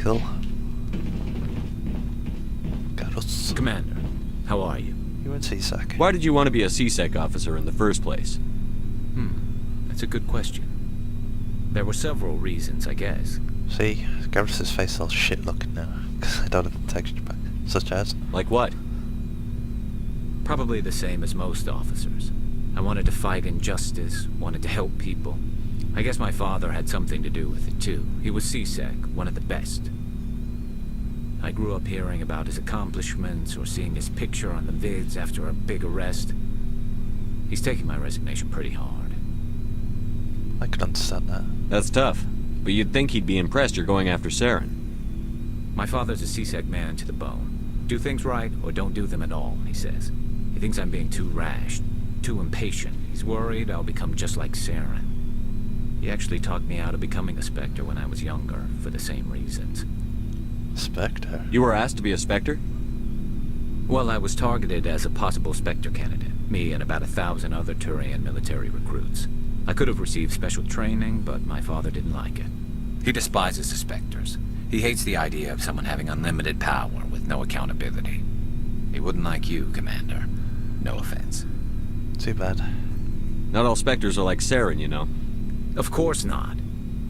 Cool. Got us. Commander, how are you? You in CSEC? Why did you want to be a CSEC officer in the first place? That's a good question. There were several reasons, I guess. See, Garrus's face is all shit looking now, because I don't have the texture back. Such as? Like what? Probably the same as most officers. I wanted to fight injustice, wanted to help people. I guess my father had something to do with it too. He was CSEC, one of the best. I grew up hearing about his accomplishments or seeing his picture on the vids after a big arrest. He's taking my resignation pretty hard. I can understand that. That's tough. But you'd think he'd be impressed you're going after Saren. My father's a CSEC man to the bone. Do things right or don't do them at all, he says. He thinks I'm being too rash, too impatient. He's worried I'll become just like Saren. He actually talked me out of becoming a Spectre when I was younger, for the same reasons. Spectre? You were asked to be a Spectre? Well, I was targeted as a possible Spectre candidate. Me and about 1,000 other Turian military recruits. I could have received special training, but my father didn't like it. He despises the Spectres. He hates the idea of someone having unlimited power with no accountability. He wouldn't like you, Commander. No offense. Too bad. Not all Spectres are like Saren, you know. Of course not.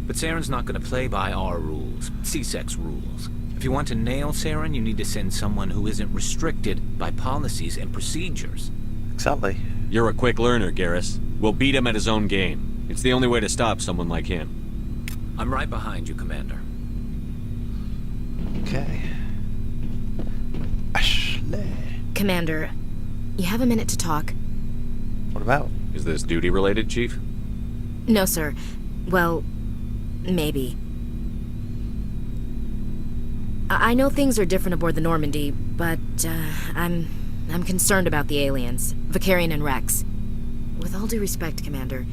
But Saren's not going to play by our rules, CSEC's rules. If you want to nail Saren, you need to send someone who isn't restricted by policies and procedures. Exactly. You're a quick learner, Garrus. We'll beat him at his own game. It's the only way to stop someone like him. I'm right behind you, Commander. Okay. Ashley. Commander, you have a minute to talk? What about? Is this duty-related, Chief? No, sir. Well, maybe. I know things are different aboard the Normandy, but I'm concerned about the aliens, Vicarian and Rex. With all due respect, Commander,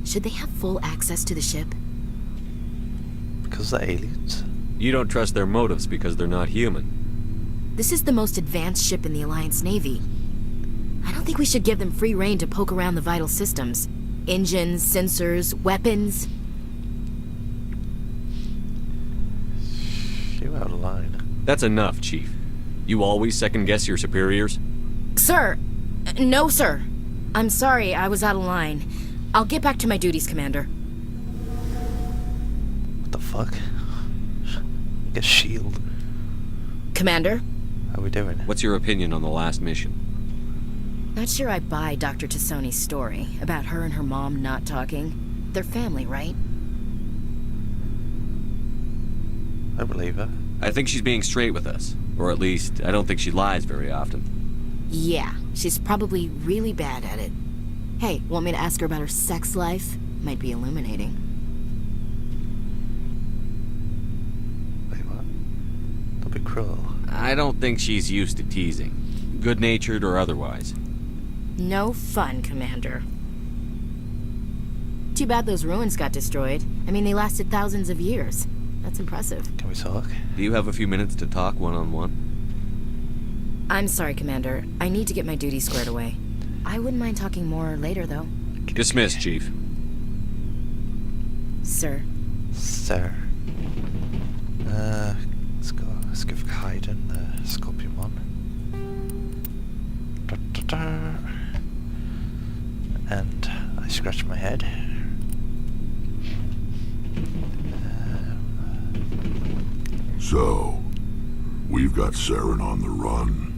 should they have full access to the ship? Because they're aliens? You don't trust their motives because they're not human. This is the most advanced ship in the Alliance Navy. I don't think we should give them free rein to poke around the vital systems. Engines, sensors, weapons. You out of line. That's enough, Chief. You always second-guess your superiors? Sir! No, sir. I'm sorry, I was out of line. I'll get back to my duties, Commander. What the fuck? Get shield. Commander? How we doing? What's your opinion on the last mission? Not sure I buy Dr. Tassoni's story about her and her mom not talking. They're family, right? I believe her. I think she's being straight with us. Or at least, I don't think she lies very often. Yeah, she's probably really bad at it. Hey, want me to ask her about her sex life? Might be illuminating. Wait, what? Don't be cruel. I don't think she's used to teasing. Good-natured or otherwise. No fun, Commander. Too bad those ruins got destroyed. I mean, they lasted thousands of years. That's impressive. Can we talk? Do you have a few minutes to talk one-on-one? I'm sorry, Commander. I need to get my duties squared away. I wouldn't mind talking more later, though. Dismissed, Chief. Sir. Sir. Let's go. Let's give Kaiden the Scorpion one. And I scratch my head. So, we've got Saren on the run.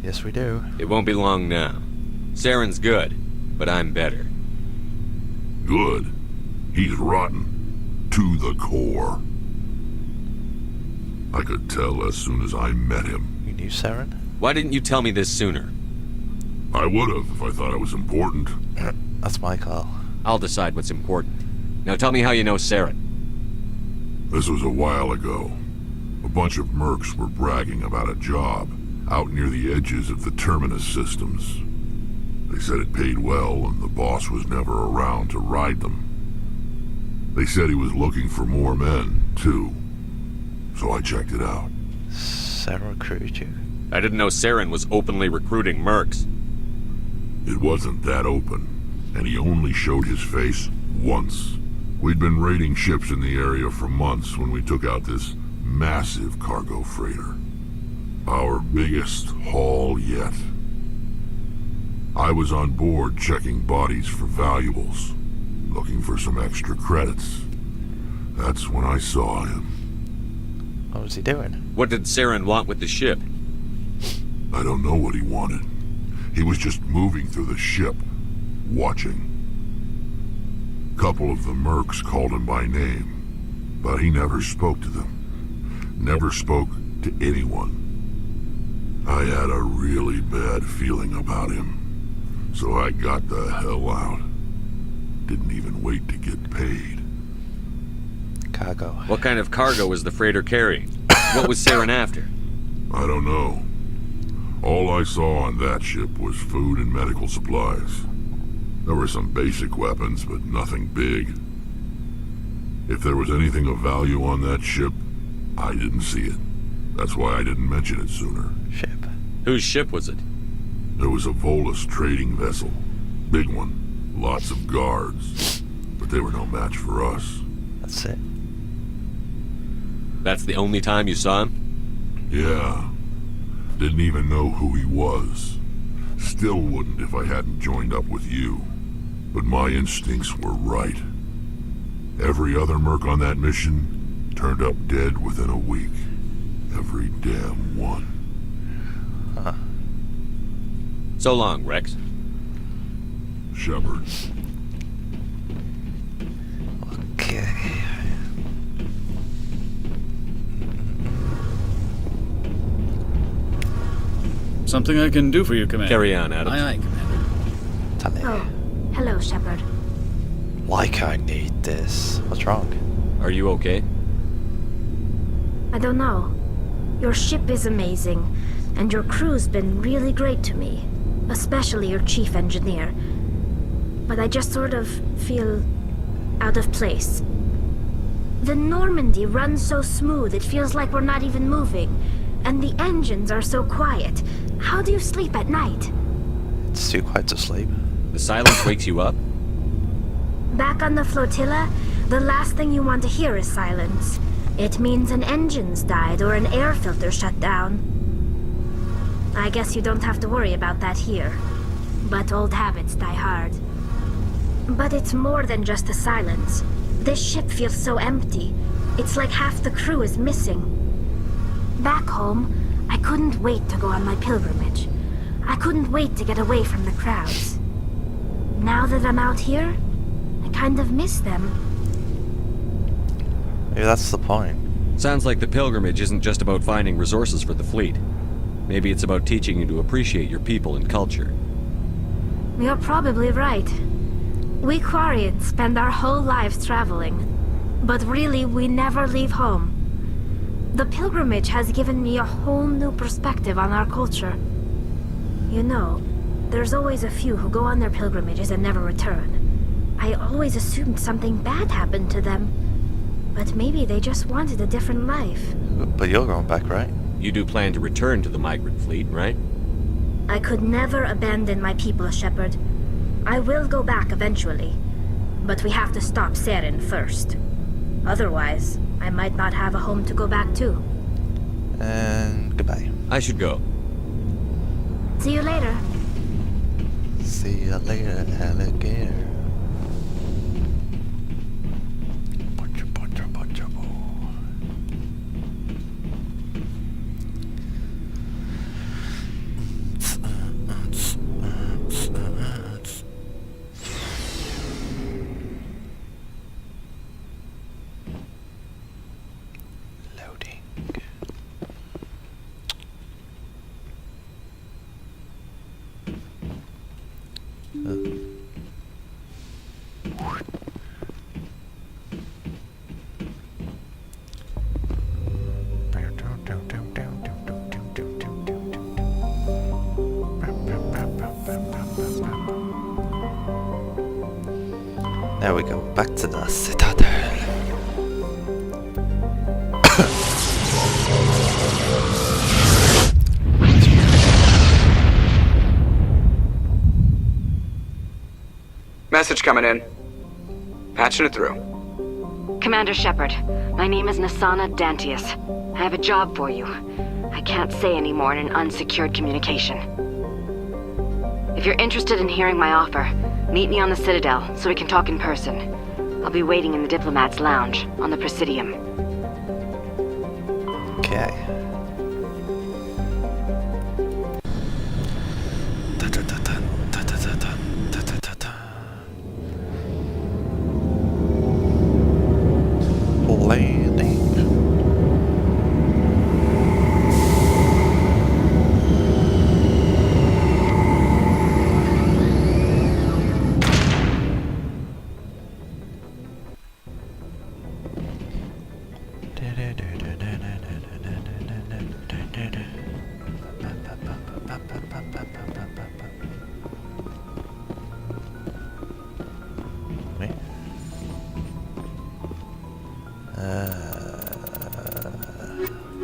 Yes, we do. It won't be long now. Saren's good, but I'm better. Good. He's rotten. To the core. I could tell as soon as I met him. You knew Saren? Why didn't you tell me this sooner? I would have if I thought it was important. That's my call. I'll decide what's important. Now tell me how you know Saren. This was a while ago. A bunch of mercs were bragging about a job out near the edges of the Terminus systems. They said it paid well and the boss was never around to ride them. They said he was looking for more men, too. So I checked it out. Saren recruited you? I didn't know Saren was openly recruiting mercs. It wasn't that open, and he only showed his face once. We'd been raiding ships in the area for months when we took out this massive cargo freighter. Our biggest haul yet. I was on board checking bodies for valuables, looking for some extra credits. That's when I saw him. What was he doing? What did Saren want with the ship? I don't know what he wanted. He was just moving through the ship, watching. Couple of the mercs called him by name, but he never spoke to them. Never spoke to anyone. I had a really bad feeling about him, so I got the hell out. Didn't even wait to get paid. Cargo. What kind of cargo was the freighter carrying? What was Saren after? I don't know. All I saw on that ship was food and medical supplies. There were some basic weapons, but nothing big. If there was anything of value on that ship, I didn't see it. That's why I didn't mention it sooner. Ship. Whose ship was it? There was a Volus trading vessel. Big one. Lots of guards. But they were no match for us. That's it. That's the only time you saw him? Yeah. Didn't even know who he was. Still wouldn't if I hadn't joined up with you. But my instincts were right. Every other merc on that mission turned up dead within a week. Every damn one. Huh. So long, Rex. Shepard. Okay. Something I can do for you, Commander. Carry on, Adams. Aye, aye, Commander. Tell me. Oh, hello, Shepard. Like I need this. What's wrong? Are you okay? I don't know. Your ship is amazing, and your crew's been really great to me, especially your chief engineer. But I just sort of feel out of place. The Normandy runs so smooth it feels like we're not even moving, and the engines are so quiet. How do you sleep at night? It's too quiet to sleep. The silence wakes you up? Back on the flotilla, the last thing you want to hear is silence. It means an engine's died or an air filter shut down. I guess you don't have to worry about that here. But old habits die hard. But it's more than just the silence. This ship feels so empty. It's like half the crew is missing. Back home, I couldn't wait to go on my pilgrimage. I couldn't wait to get away from the crowds. Now that I'm out here, I kind of miss them. Maybe that's the point. Sounds like the pilgrimage isn't just about finding resources for the fleet. Maybe it's about teaching you to appreciate your people and culture. You're probably right. We Quarians spend our whole lives traveling, but really we never leave home. The pilgrimage has given me a whole new perspective on our culture. You know, there's always a few who go on their pilgrimages and never return. I always assumed something bad happened to them, but maybe they just wanted a different life. But you're going back, right? You do plan to return to the migrant fleet, right? I could never abandon my people, Shepard. I will go back eventually, but we have to stop Saren first. Otherwise, I might not have a home to go back to. And goodbye. I should go. See you later. See you later, alligator. Butcher, butcher, butcher, boo. Loading. There we go, back to the Citadel. Message coming in. Patching it through. Commander Shepard, my name is Nasana Dantius. I have a job for you. I can't say any more in an unsecured communication. If you're interested in hearing my offer, meet me on the Citadel so we can talk in person. I'll be waiting in the Diplomat's Lounge on the Presidium. Okay. Landing.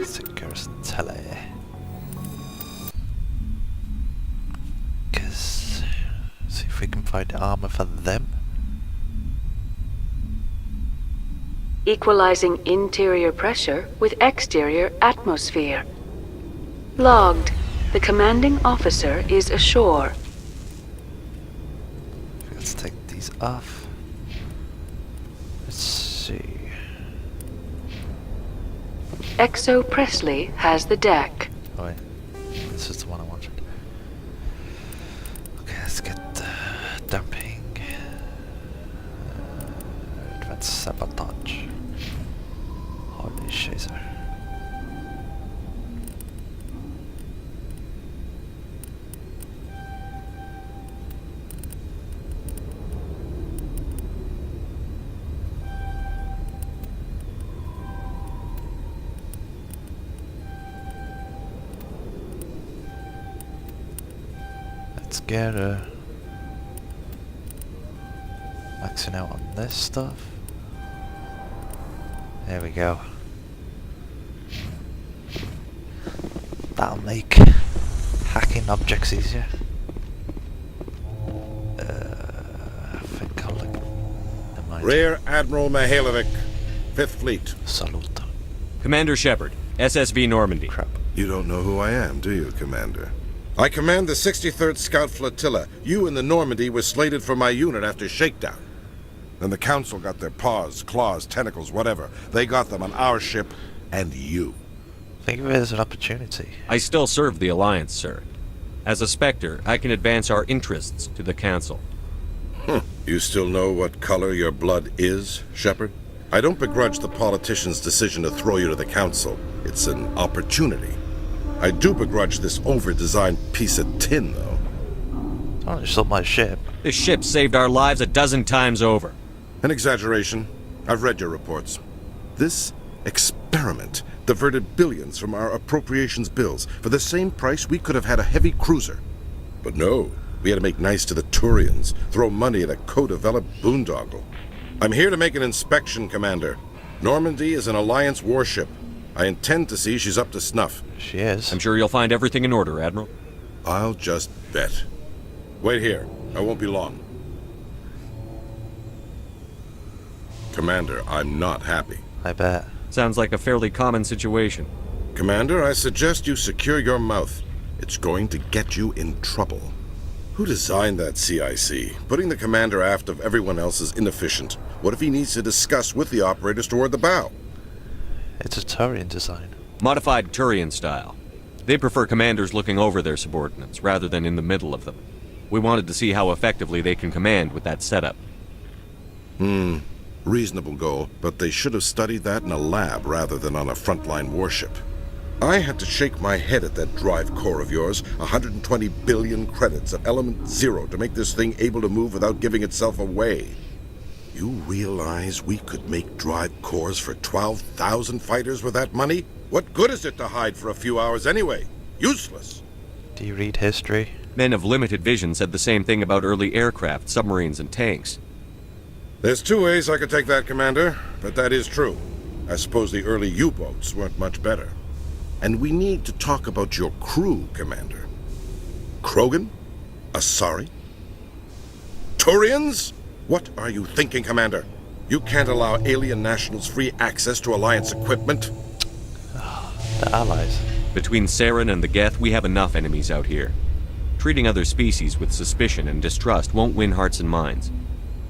Secures tele. Cause see if we can find armor for them. Equalizing interior pressure with exterior atmosphere. Logged. The commanding officer is ashore. Let's take these off. Let's see. Exo Presley has the deck. Oh wait, this is the one I wanted. Okay, let's get dumping. Advanced sabotage. Holy shizer. Let's get maxing out on this stuff. There we go. That'll make hacking objects easier. I think I'll look. Never mind. Rear Admiral Mihailovic, 5th Fleet. Salute. Commander Shepard, SSV Normandy. Crap. You don't know who I am, do you, Commander? I command the 63rd Scout Flotilla. You and the Normandy were slated for my unit after shakedown. Then the Council got their paws, claws, tentacles, whatever. They got them on our ship, and you. Think of it as an opportunity. I still serve the Alliance, sir. As a Spectre, I can advance our interests to the Council. You still know what color your blood is, Shepard? I don't begrudge the politician's decision to throw you to the Council. It's an opportunity. I do begrudge this over-designed piece of tin, though. Oh, you stole my ship. This ship saved our lives a dozen times over. An exaggeration. I've read your reports. This experiment diverted billions from our appropriations bills. For the same price, we could have had a heavy cruiser. But no, we had to make nice to the Turians, throw money at a co-developed boondoggle. I'm here to make an inspection, Commander. Normandy is an Alliance warship. I intend to see she's up to snuff. She is. I'm sure you'll find everything in order, Admiral. I'll just bet. Wait here. I won't be long. Commander, I'm not happy. I bet. Sounds like a fairly common situation. Commander, I suggest you secure your mouth. It's going to get you in trouble. Who designed that CIC? Putting the commander aft of everyone else is inefficient. What if he needs to discuss with the operators toward the bow? It's a Turian design. Modified Turian style. They prefer commanders looking over their subordinates, rather than in the middle of them. We wanted to see how effectively they can command with that setup. Reasonable goal, but they should have studied that in a lab rather than on a frontline warship. I had to shake my head at that drive core of yours. 120 billion credits of element 0 to make this thing able to move without giving itself away. You realize we could make drive cores for 12,000 fighters with that money? What good is it to hide for a few hours anyway? Useless. Do you read history? Men of limited vision said the same thing about early aircraft, submarines, and tanks. There's two ways I could take that, Commander, but that is true. I suppose the early U-boats weren't much better. And we need to talk about your crew, Commander. Krogan? Asari? Turians? What are you thinking, Commander? You can't allow alien nationals free access to Alliance equipment? The allies. Between Saren and the Geth, we have enough enemies out here. Treating other species with suspicion and distrust won't win hearts and minds.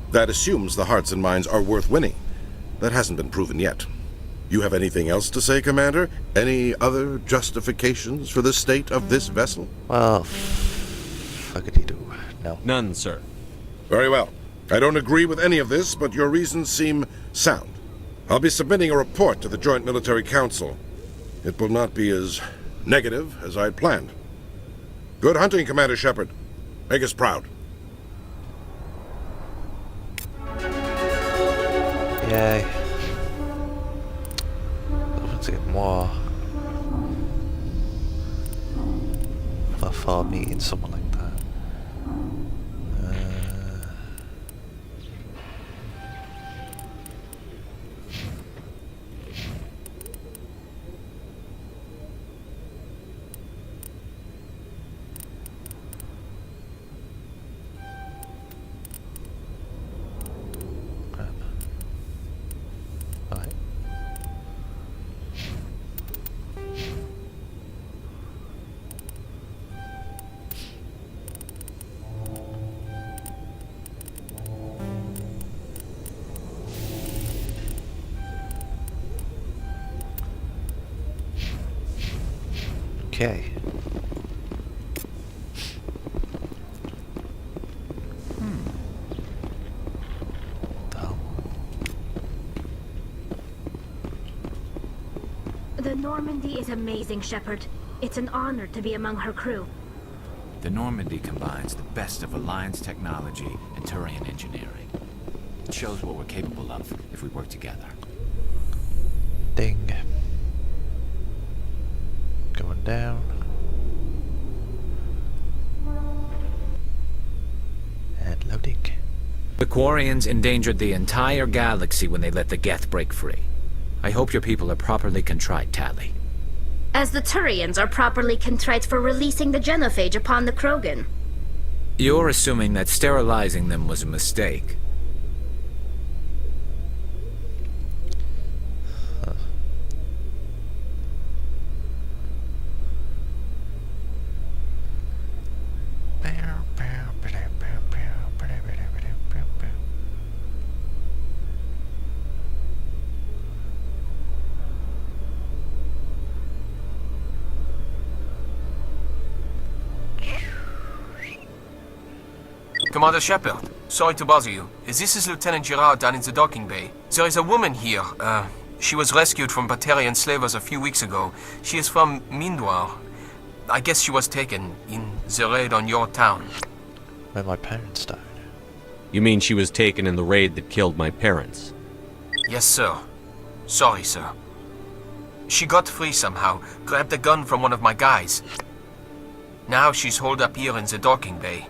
That assumes the hearts and minds are worth winning. That hasn't been proven yet. You have anything else to say, Commander? Any other justifications for the state of this vessel? Well, fuckity-doo. No. None, sir. Very well. I don't agree with any of this, but your reasons seem sound. I'll be submitting a report to the Joint Military Council. It will not be as negative as I'd planned. Good hunting, Commander Shepard. Make us proud. Yay. Let's get more for meeting someone like that. Right. Okay. Oh. The Normandy is amazing, Shepard. It's an honor to be among her crew. The Normandy combines the best of Alliance technology and Turian engineering. It shows what we're capable of if we work together. Ding. Going down. And loading. The Quarians endangered the entire galaxy when they let the Geth break free. I hope your people are properly contrite, Tali. As the Turians are properly contrite for releasing the genophage upon the Krogan. You're assuming that sterilizing them was a mistake. Commander Shepard, sorry to bother you. This is Lieutenant Girard down in the docking bay. There is a woman here. She was rescued from Batarian slavers a few weeks ago. She is from Mindwar. I guess she was taken in the raid on your town. Where my parents died. You mean she was taken in the raid that killed my parents? Yes, sir. Sorry, sir. She got free somehow, grabbed a gun from one of my guys. Now she's holed up here in the docking bay.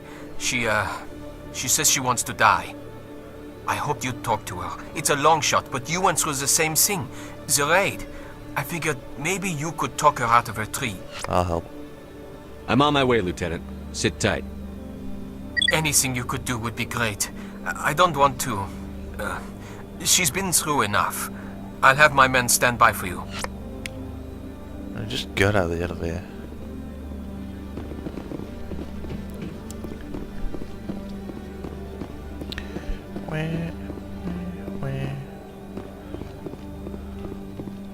She says she wants to die. I hoped you'd talk to her. It's a long shot, but you went through the same thing. The raid. I figured maybe you could talk her out of her tree. I'll help. I'm on my way, Lieutenant. Sit tight. Anything you could do would be great. I don't want to... she's been through enough. I'll have my men stand by for you. Just get out of the elevator.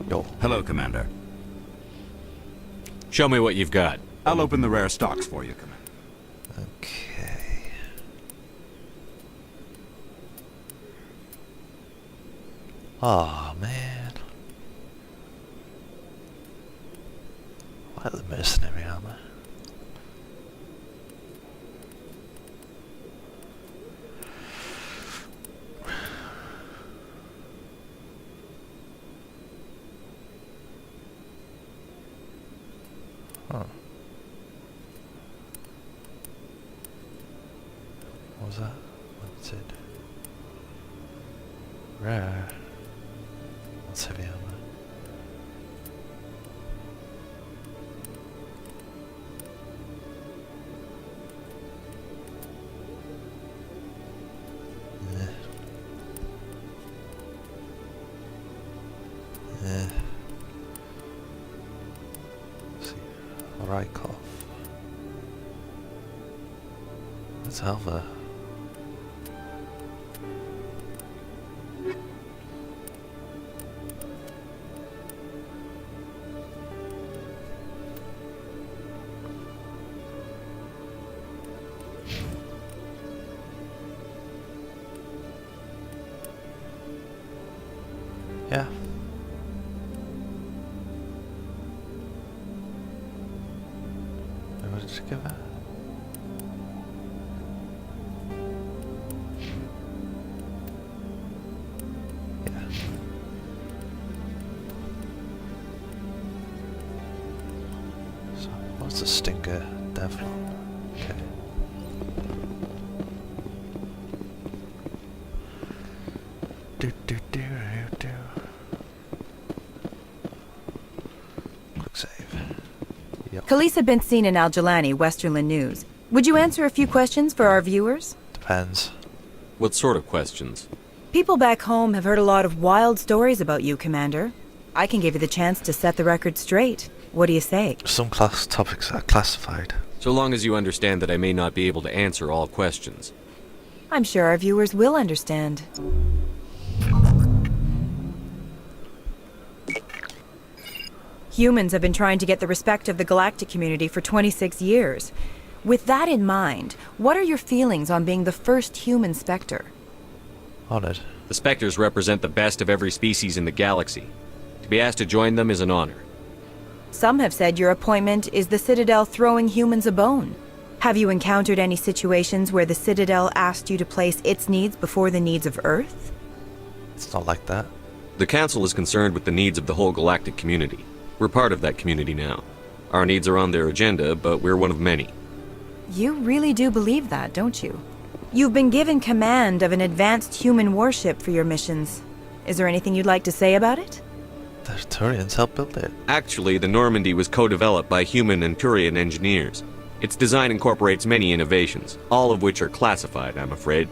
Yo. Hello, Commander. Show me what you've got. I'll open the rare stocks for you, Commander. Okay. Oh man. Why the mercenary armor? Huh. What was that? What's it? Rare. What's heavy armor? Rykov. That's Alva. Yeah. What did you give her? Yeah. So, what's the Stinger? Devlin. Okay. Do do do do. Quick save. Yep. Khalees had been seen in Al-Jalani, Westerland News. Would you answer a few questions for our viewers? Depends. What sort of questions? People back home have heard a lot of wild stories about you, Commander. I can give you the chance to set the record straight. What do you say? Some class topics are classified. So long as you understand that I may not be able to answer all questions. I'm sure our viewers will understand. Humans have been trying to get the respect of the galactic community for 26 years. With that in mind, what are your feelings on being the first human Spectre? Honored. The Spectres represent the best of every species in the galaxy. To be asked to join them is an honor. Some have said your appointment is the Citadel throwing humans a bone. Have you encountered any situations where the Citadel asked you to place its needs before the needs of Earth? It's not like that. The Council is concerned with the needs of the whole galactic community. We're part of that community now. Our needs are on their agenda, but we're one of many. You really do believe that, don't you? You've been given command of an advanced human warship for your missions. Is there anything you'd like to say about it? The Turians helped build it. Actually, the Normandy was co-developed by human and Turian engineers. Its design incorporates many innovations, all of which are classified, I'm afraid.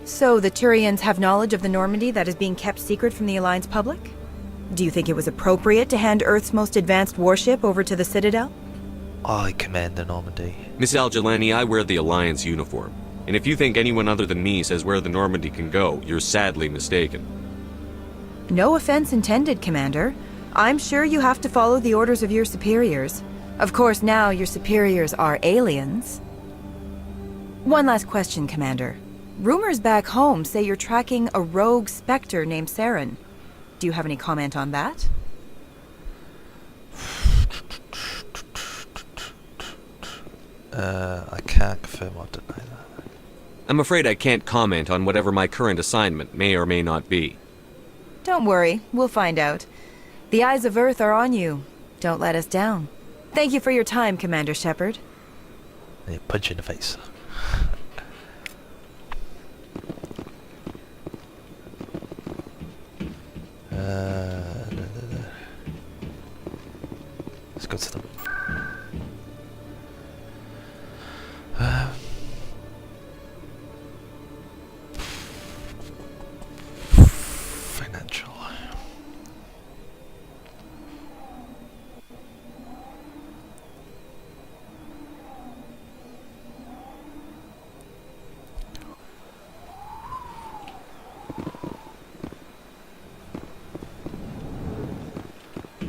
So the Turians have knowledge of the Normandy that is being kept secret from the Alliance public? Do you think it was appropriate to hand Earth's most advanced warship over to the Citadel? I command the Normandy. Miss Al-Jalani, I wear the Alliance uniform. And if you think anyone other than me says where the Normandy can go, you're sadly mistaken. No offense intended, Commander. I'm sure you have to follow the orders of your superiors. Of course, now your superiors are aliens. One last question, Commander. Rumors back home say you're tracking a rogue Spectre named Saren. Do you have any comment on that? I can't confirm or deny that. I'm afraid I can't comment on whatever my current assignment may or may not be. Don't worry, we'll find out. The eyes of Earth are on you. Don't let us down. Thank you for your time, Commander Shepard. They punch you in the face. Let's go to them. Financial.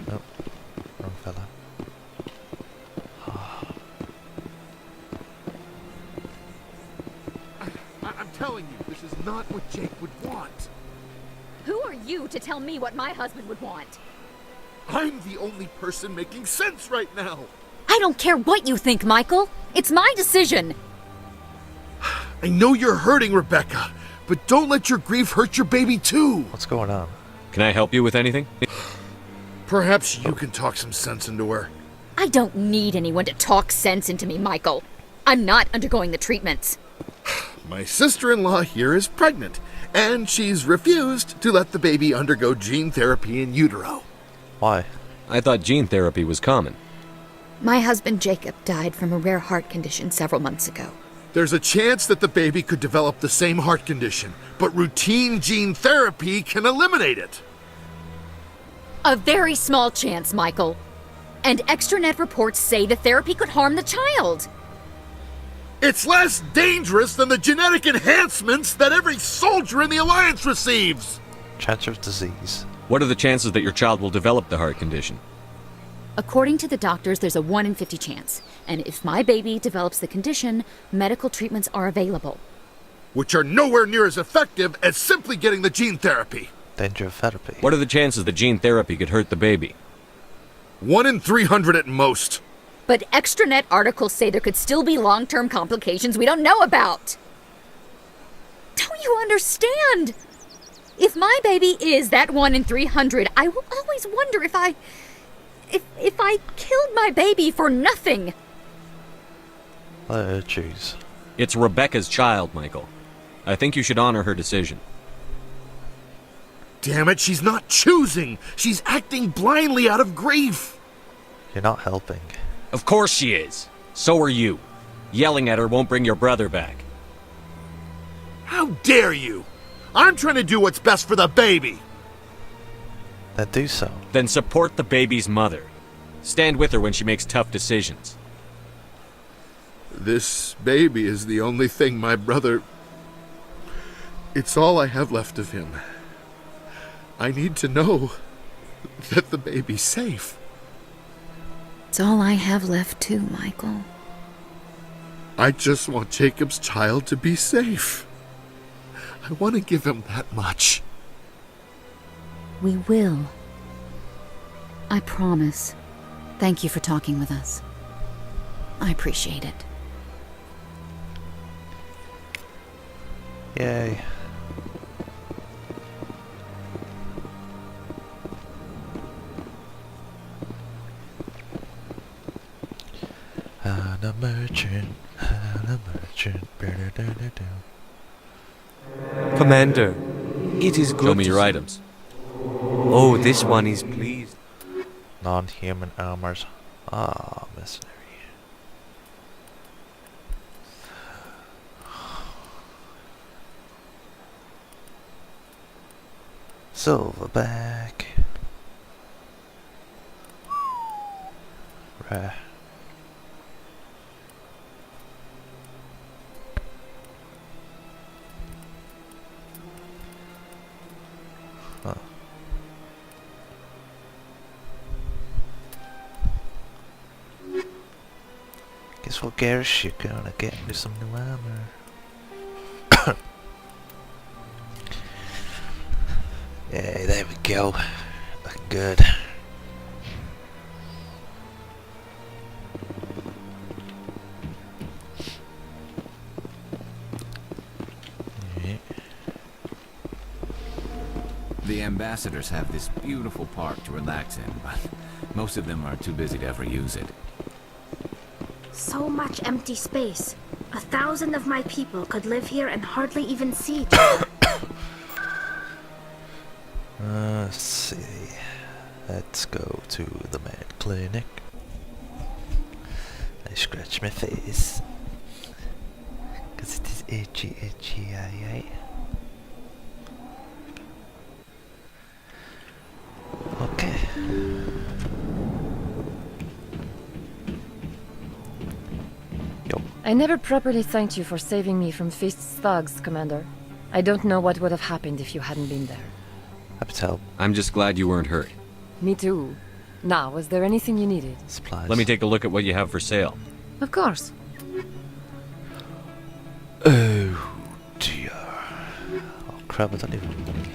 Nope, wrong fella. I'm telling you, this is not what Jake would want. Who are you to tell me what my husband would want? I'm the only person making sense right now. I don't care what you think, Michael. It's my decision. I know you're hurting, Rebecca, but don't let your grief hurt your baby too. What's going on? Can I help you with anything? Perhaps you can talk some sense into her. I don't need anyone to talk sense into me, Michael. I'm not undergoing the treatments. My sister-in-law here is pregnant, and she's refused to let the baby undergo gene therapy in utero. Why? I thought gene therapy was common. My husband Jacob died from a rare heart condition several months ago. There's a chance that the baby could develop the same heart condition, but routine gene therapy can eliminate it. A very small chance, Michael. And extranet reports say the therapy could harm the child. It's less dangerous than the genetic enhancements that every soldier in the Alliance receives! Chance of disease. What are the chances that your child will develop the heart condition? According to the doctors, there's a 1 in 50 chance. And if my baby develops the condition, medical treatments are available. Which are nowhere near as effective as simply getting the gene therapy. Danger of therapy. What are the chances that gene therapy could hurt the baby? 1 in 300 at most. But extranet articles say there could still be long-term complications we don't know about. Don't you understand? If my baby is that 1 in 300, I will always wonder if I killed my baby for nothing. Jeez. It's Rebecca's child, Michael. I think you should honor her decision. Damn it, she's not choosing. She's acting blindly out of grief. You're not helping. Of course she is. So are you. Yelling at her won't bring your brother back. How dare you? I'm trying to do what's best for the baby. Then do so. Then support the baby's mother. Stand with her when she makes tough decisions. This baby is the only thing my brother... It's all I have left of him. I need to know that the baby's safe. It's all I have left too, Michael. I just want Jacob's child to be safe. I want to give him that much. We will. I promise. Thank you for talking with us. I appreciate it. Yay. I'm a merchant, Commander, it is good. Show me your items. Oh, this one is pleased. Non-human armors. Ah, mercenary. Silverback. Rare. Huh. Guess what, Garrus? You're gonna get me some new armor. Yeah, there we go. Looking good. The ambassadors have this beautiful park to relax in, but most of them are too busy to ever use it. So much empty space. 1,000 of my people could live here and hardly even see each other. Let's see. Let's go to the med clinic. I scratch my face. Cause it is itchy, aye. Okay. Yo. I never properly thanked you for saving me from Feast's thugs, Commander. I don't know what would have happened if you hadn't been there. Happy to help. I'm just glad you weren't hurt. Me too. Now, was there anything you needed? Supplies. Let me take a look at what you have for sale. Of course. Oh dear. Oh crap, I don't even have money.